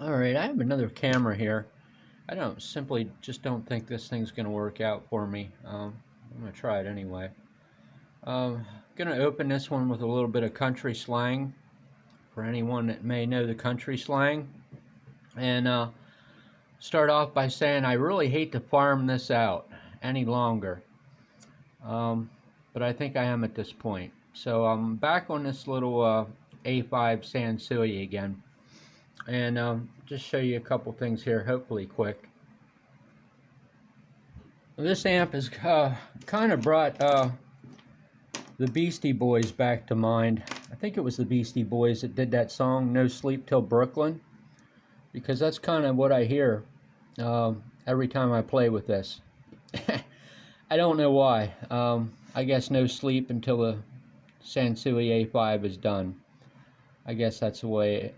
Alright, I have another camera here. I just don't think this thing's going to work out for me. I'm going to try it anyway. Going to open this one with a little bit of country slang for anyone that may know the country slang. And start off by saying I really hate to farm this out any longer. But I think I am at this point. So I'm back on this little a-5 Sansui again. And just show you a couple things here, hopefully quick. This amp has kind of brought the Beastie Boys back to mind. I think it was the Beastie Boys that did that song, No Sleep Till Brooklyn, because that's kind of what I hear every time I play with this. I don't know why. I guess no sleep until the Sansui a-5 is done. I guess that's the way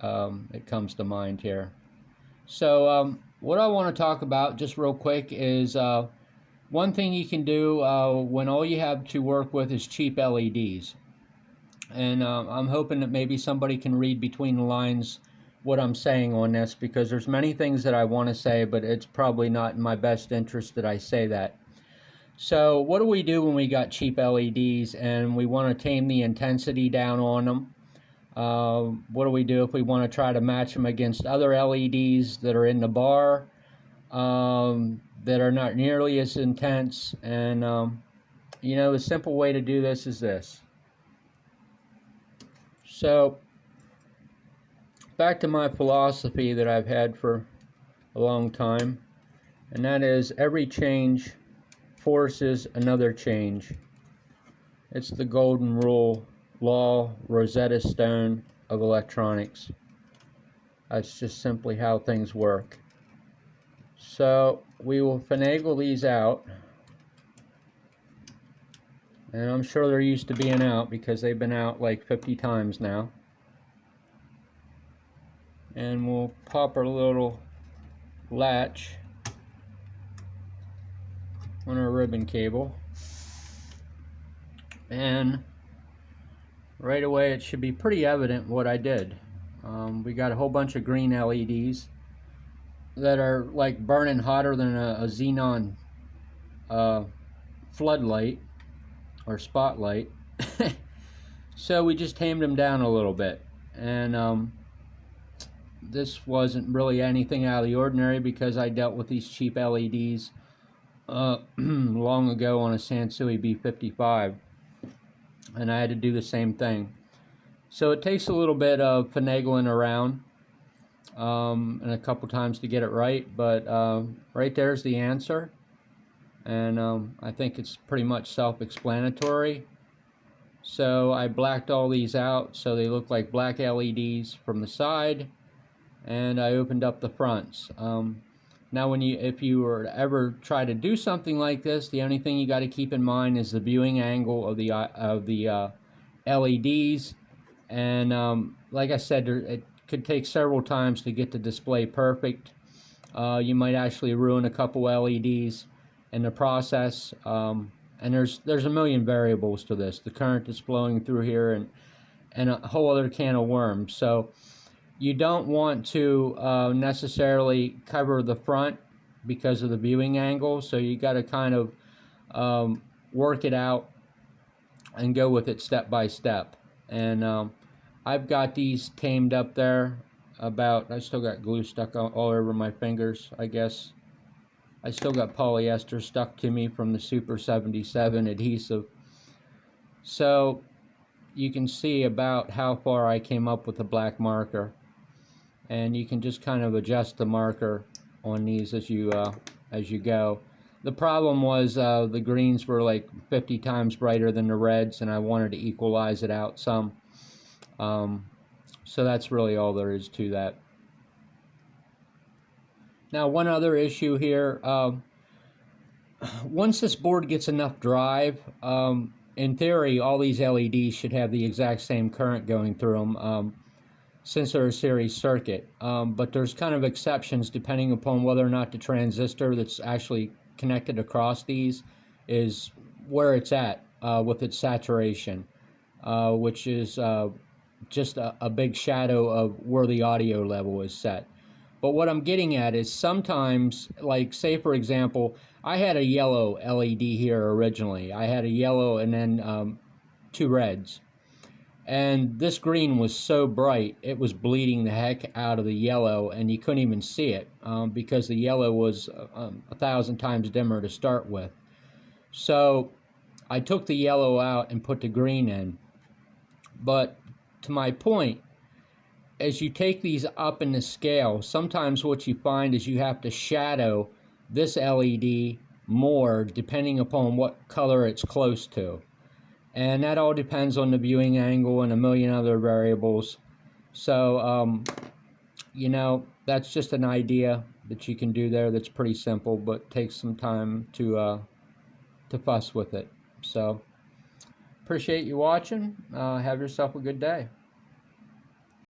it comes to mind here. So what I want to talk about just real quick is one thing you can do when all you have to work with is cheap LEDs. And I'm hoping that maybe somebody can read between the lines what I'm saying on this, because there's many things that I want to say, but it's probably not in my best interest that I say that. So what do we do when we got cheap LEDs and we want to tame the intensity down on them? What do we do if we want to try to match them against other LEDs that are in the bar that are not nearly as intense? And you know, the simple way to do this is this. So back to my philosophy that I've had for a long time, and that is every change forces another change. It's the golden rule, law, Rosetta Stone of electronics. That's just simply how things work. So we will finagle these out, and I'm sure they're used to being out because they've been out like 50 times now. And we'll pop our little latch on our ribbon cable, and right away it should be pretty evident what I did. We got a whole bunch of green LEDs that are like burning hotter than a xenon floodlight or spotlight. So we just tamed them down a little bit, and this wasn't really anything out of the ordinary because I dealt with these cheap LEDs long ago on a Sansui B55, and I had to do the same thing. So it takes a little bit of finagling around and a couple times to get it right, but right there's the answer, and I think it's pretty much self-explanatory. So I blacked all these out so they look like black LEDs from the side, and I opened up the fronts. Now, if you were to ever try to do something like this, the only thing you got to keep in mind is the viewing angle of the LEDs, and like I said, it could take several times to get the display perfect. You might actually ruin a couple LEDs in the process, and there's a million variables to this. The current that's flowing through here, and a whole other can of worms. So you don't want to necessarily cover the front because of the viewing angle, so you got to kind of work it out and go with it step by step. And I've got these tamed up there I still got glue stuck all over my fingers, I guess. I still got polyester stuck to me from the Super 77 adhesive. So you can see about how far I came up with the black marker, and you can just kind of adjust the marker on these as you go. The problem was the greens were like 50 times brighter than the reds, and I wanted to equalize it out some. So that's really all there is to that. Now, one other issue here, once this board gets enough drive, in theory all these LEDs should have the exact same current going through them, since they're a series circuit, but there's kind of exceptions depending upon whether or not the transistor that's actually connected across these is where it's at with its saturation, which is just a big shadow of where the audio level is set. But what I'm getting at is sometimes, like say for example, I had a yellow LED here originally. I had a yellow and then 2 reds. And this green was so bright, it was bleeding the heck out of the yellow, and you couldn't even see it because the yellow was 1,000 times dimmer to start with. So I took the yellow out and put the green in. But to my point, as you take these up in the scale, sometimes what you find is you have to shadow this LED more depending upon what color it's close to. And that all depends on the viewing angle and a million other variables. So, you know, that's just an idea that you can do there that's pretty simple, but takes some time to fuss with it. So, appreciate you watching. Have yourself a good day.